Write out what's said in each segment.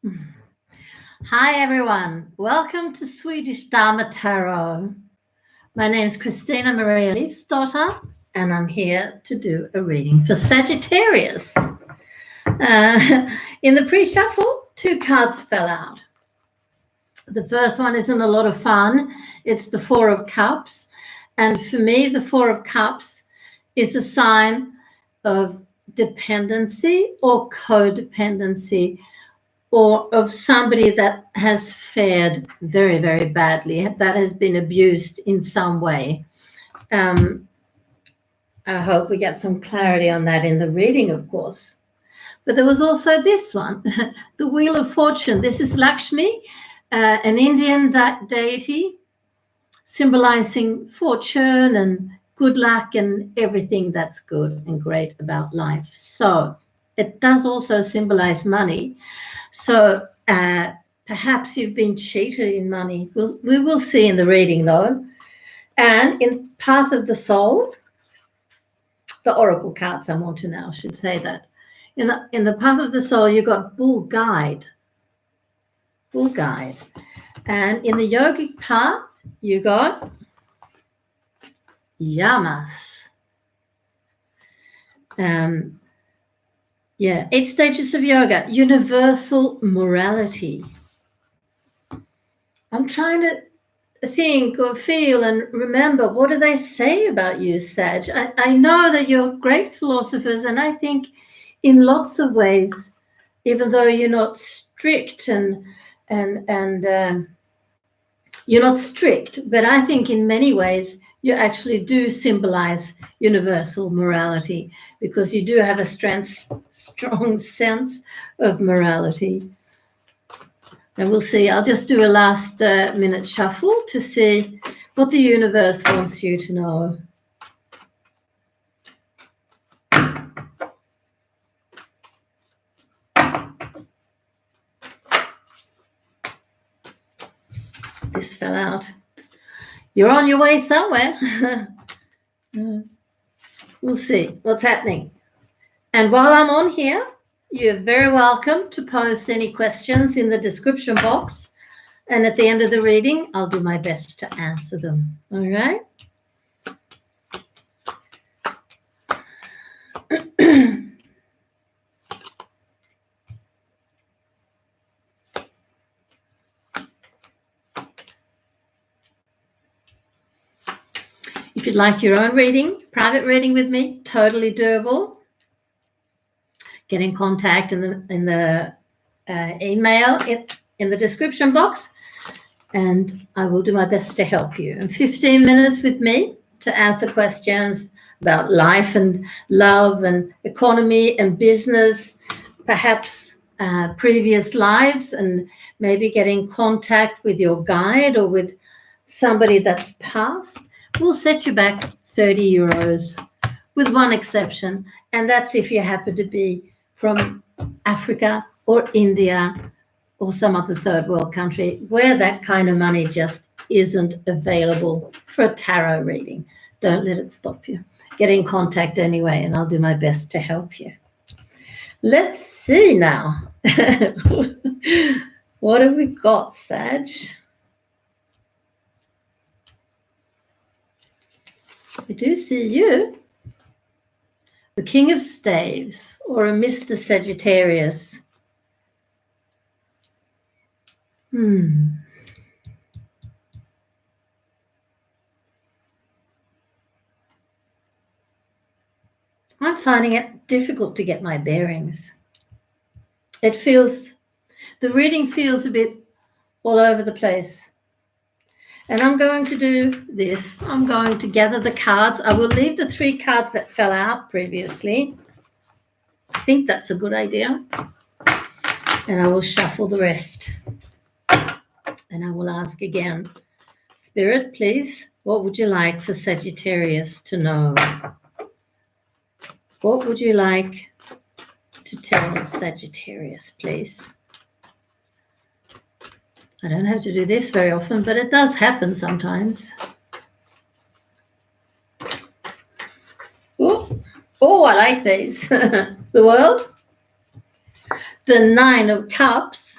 Hi everyone, welcome to Swedish Dharma Tarot. My name is christinamarialeifsdotter and I'm here to do a reading for Sagittarius. In the pre-shuffle, two cards fell out. The first one isn't a lot of fun. It's the Four of Cups. And for me, the Four of Cups is a sign of dependency or codependency, or of somebody that has fared very, very badly, that has been abused in some way. I hope we get some clarity on that in the reading, of course. But there was also this one, the Wheel of Fortune. This is Lakshmi, an Indian deity symbolizing fortune and good luck and everything that's good and great about life. So it does also symbolize money. So perhaps you've been cheated in money. We will see in the reading, though. And in Path of the Soul, the oracle cards I'm on to now should say that. In the Path of the Soul, you've got Bull Guide. Bull Guide. And in the Yogic Path, you got Yamas. 8 stages of yoga, universal morality. I'm trying to think or feel and remember, what do they say about you, Sag? I know that you're great philosophers, and I think in lots of ways, even though you're not strict and you're not strict, but I think in many ways you actually do symbolize universal morality, because you do have a strong sense of morality. And we'll see. I'll just do a last minute shuffle to see what the universe wants you to know. This fell out. You're on your way somewhere. We'll see what's happening. And while I'm on here, you're very welcome to post any questions in the description box. And at the end of the reading, I'll do my best to answer them. All right? If you'd like your own reading, private reading with me, totally doable. Get in contact in the email in the description box, and I will do my best to help you. And 15 minutes with me to answer questions about life and love and economy and business, perhaps previous lives, and maybe get in contact with your guide or with somebody that's passed. We'll set you back 30 euros with one exception, and that's if you happen to be from Africa or India or some other third world country where that kind of money just isn't available for a tarot reading. Don't let it stop you. Get in contact anyway, and I'll do my best to help you. Let's see now. What have we got, Sag? I do see you. The King of Staves, or a Mr. Sagittarius. I'm finding it difficult to get my bearings. The reading feels a bit all over the place. And I'm going to do this. I'm going to gather the cards. I will leave the 3 cards that fell out previously. I think that's a good idea. And I will shuffle the rest. And I will ask again, Spirit, please, what would you like for Sagittarius to know? What would you like to tell Sagittarius, please? I don't have to do this very often, but it does happen sometimes. Oh, I like these. The World. the Nine of Cups.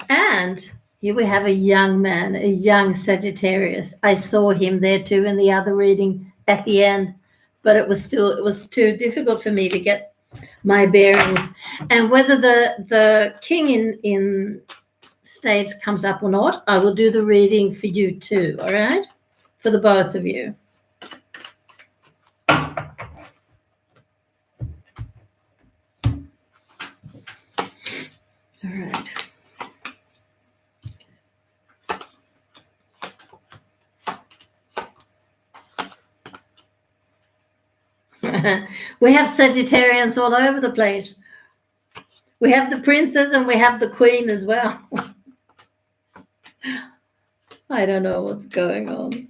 And here we have a young man, a young Sagittarius. I saw him there too in the other reading at the end, but it was too difficult for me to get my bearings. And whether the king in staves comes up or not, I will do the reading for you too, all right? For the both of you. All right. We have Sagittarians all over the place. We have the princess and we have the queen as well. I don't know what's going on.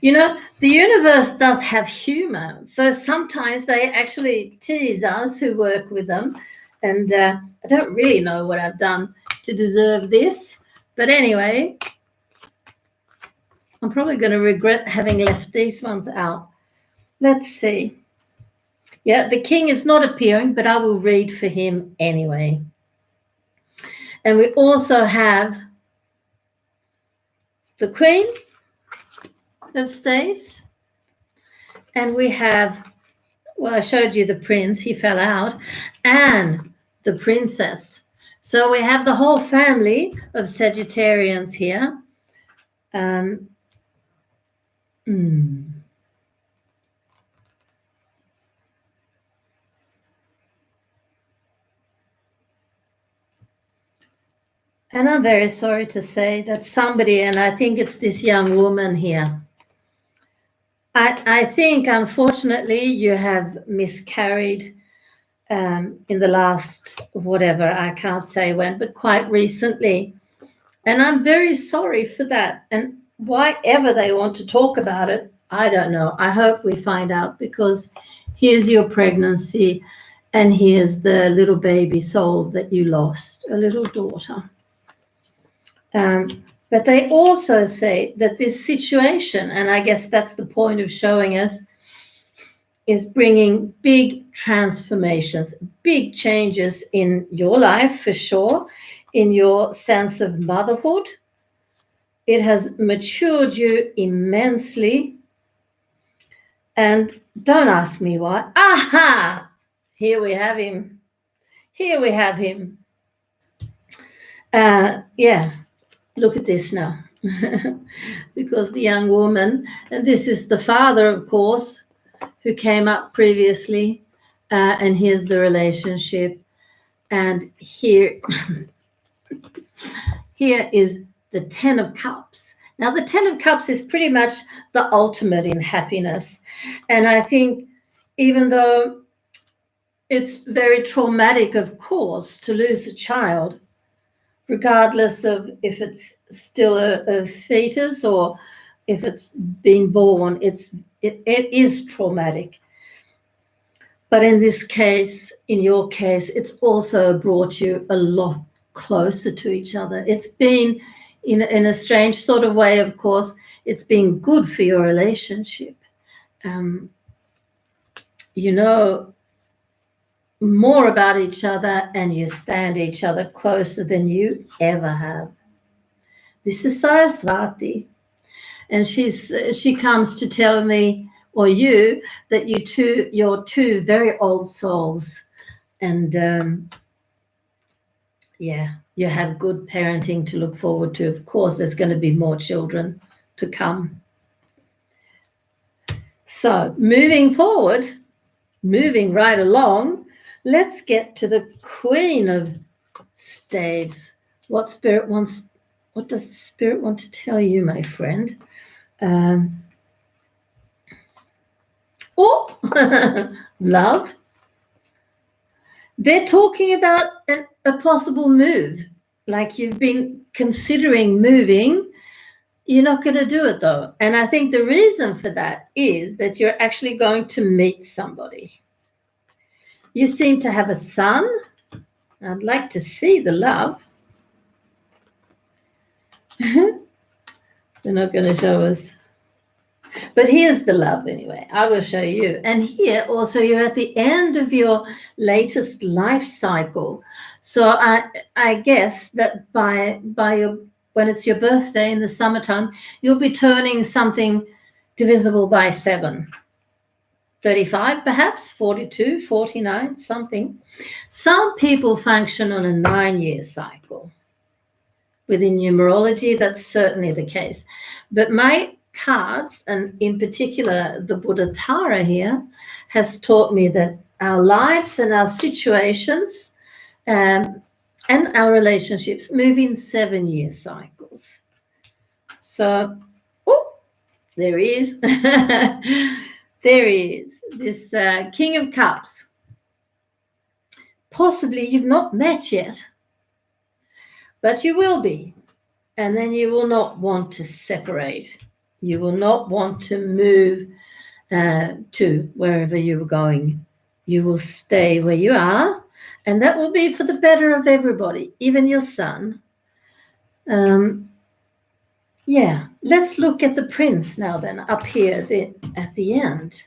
You know, the universe does have humor. So sometimes they actually tease us who work with them. And I don't really know what I've done to deserve this. But anyway, I'm probably going to regret having left these ones out. Let's see. Yeah, the king is not appearing, but I will read for him anyway. And we also have the queen of staves. And we have, well, I showed you the prince, he fell out, and the princess. So we have the whole family of Sagittarians here. And I'm very sorry to say that somebody, and I think it's this young woman here, I think, unfortunately, you have miscarried in the last, whatever, I can't say when, but quite recently. And I'm very sorry for that. And why ever they want to talk about it, I don't know. I hope we find out, because here's your pregnancy and here's the little baby soul that you lost, a little daughter. But they also say that this situation, and I guess that's the point of showing us, is bringing big transformations, big changes in your life for sure, in your sense of motherhood. It has matured you immensely. And don't ask me why. Aha! Here we have him. Here we have him. Yeah. Look at this now. Because the young woman, and this is the father, of course, who came up previously, and here's the relationship. And here, here is the 10 of Cups. Now, the 10 of Cups is pretty much the ultimate in happiness. And I think even though it's very traumatic, of course, to lose a child, regardless of if it's still a fetus or if it's been born, it is traumatic. But in this case, in your case, it's also brought you a lot closer to each other. It's been, in a strange sort of way, of course, it's been good for your relationship. You know more about each other and you stand each other closer than you ever have. This is Saraswati, and she comes to tell me, or you, that you're two very old souls, and yeah, you have good parenting to look forward to. Of course, there's going to be more children to come. So moving forward, moving right along, let's get to the Queen of Staves. What does Spirit want to tell you, my friend? Love. They're talking about a possible move, like you've been considering moving. You're not going to do it, though. And I think the reason for that is that you're actually going to meet somebody. You seem to have a son. I'd like to see the love. They're not going to show us. But here's the love anyway. I will show you. And here also you're at the end of your latest life cycle. So I guess that by your when it's your birthday in the summertime, you'll be turning something divisible by 7. 35 perhaps, 42, 49, something. Some people function on a 9-year cycle. Within numerology, that's certainly the case. But my cards, and in particular the Buddha Tara here, has taught me that our lives and our situations and our relationships move in 7-year cycles. So, there he is. There he is, this King of Cups. Possibly you've not met yet, but you will be. And then you will not want to separate. You will not want to move to wherever you are going. You will stay where you are, and that will be for the better of everybody, even your son. Yeah, let's look at the prince now then, up here at the end.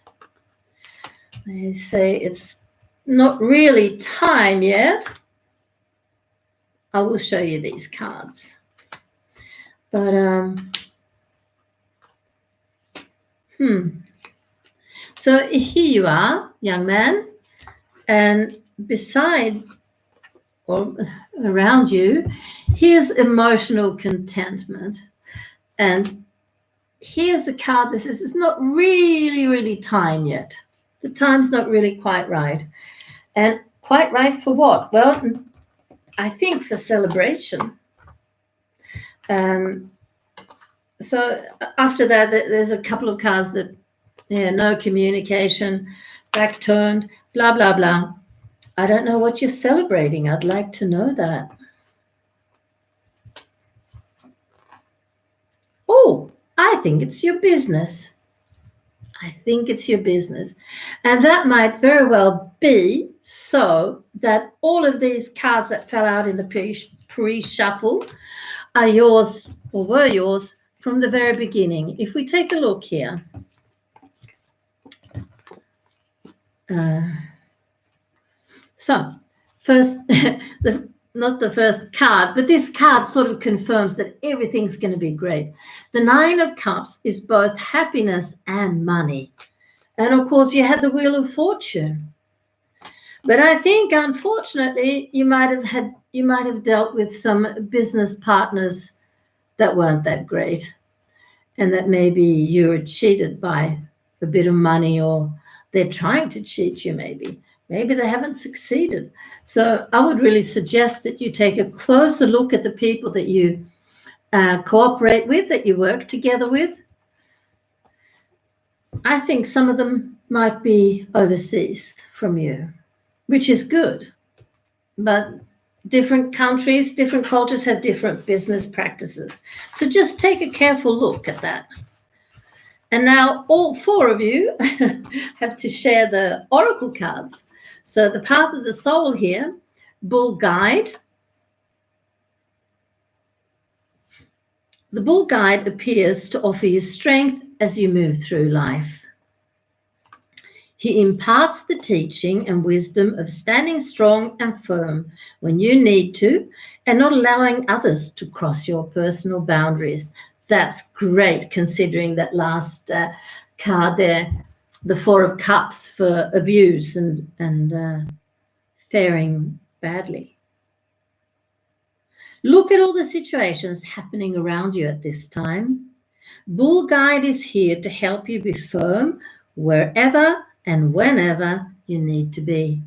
They say it's not really time yet. I will show you these cards. But, So here you are, young man, and beside or around you, here's emotional contentment. And here's a card that says it's not really time yet. The time's not really quite right. And quite right for what? Well, I think for celebration. So after that, there's a couple of cards that, no communication, back turned, blah, blah, blah. I don't know what you're celebrating. I'd like to know that. Oh, I think it's your business. I think it's your business. And that might very well be so that all of these cards that fell out in the pre-shuffle are yours or were yours from the very beginning. If we take a look here. So first, not the first card, but this card sort of confirms that everything's going to be great. The 9 of Cups is both happiness and money. And of course, you had the Wheel of Fortune. But I think, unfortunately, you might have dealt with some business partners that weren't that great, and that maybe you were cheated by a bit of money, or they're trying to cheat you maybe. Maybe they haven't succeeded. So I would really suggest that you take a closer look at the people that you cooperate with, that you work together with. I think some of them might be overseas from you, which is good. But different countries, different cultures have different business practices. So just take a careful look at that. And now all 4 of you have to share the oracle cards. So the path of the soul here, Bull Guide. The Bull Guide appears to offer you strength as you move through life. He imparts the teaching and wisdom of standing strong and firm when you need to, and not allowing others to cross your personal boundaries. That's great, considering that last card there, the 4 of Cups for abuse and faring badly. Look at all the situations happening around you at this time. Bull Guide is here to help you be firm wherever and whenever you need to be.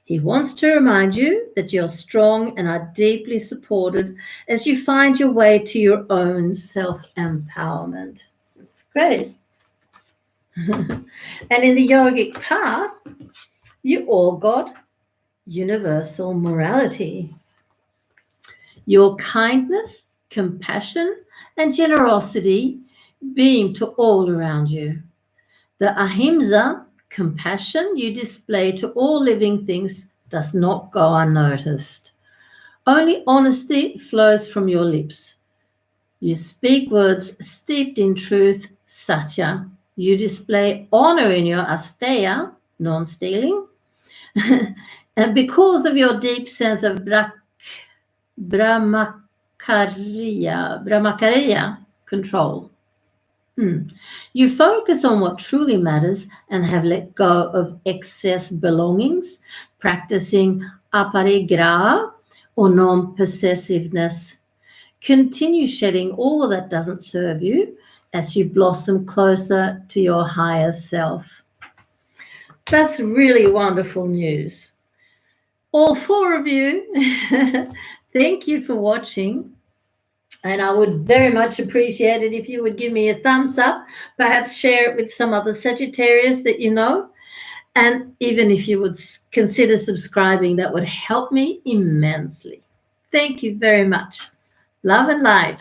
He wants to remind you that you're strong and are deeply supported as you find your way to your own self-empowerment. That's great. And in the yogic path, you all got universal morality. Your kindness, compassion, and generosity beam to all around you. The ahimsa, compassion you display to all living things, does not go unnoticed. Only honesty flows from your lips. You speak words steeped in truth, Satya, you display honor in your asteya, non-stealing, and because of your deep sense of brahmacharya control. You focus on what truly matters and have let go of excess belongings, practicing aparigraha or non-possessiveness. Continue shedding all that doesn't serve you as you blossom closer to your higher self. That's really wonderful news. All four of you, thank you for watching. And I would very much appreciate it if you would give me a thumbs up, perhaps share it with some other Sagittarius that you know. And even if you would consider subscribing, that would help me immensely. Thank you very much. Love and light.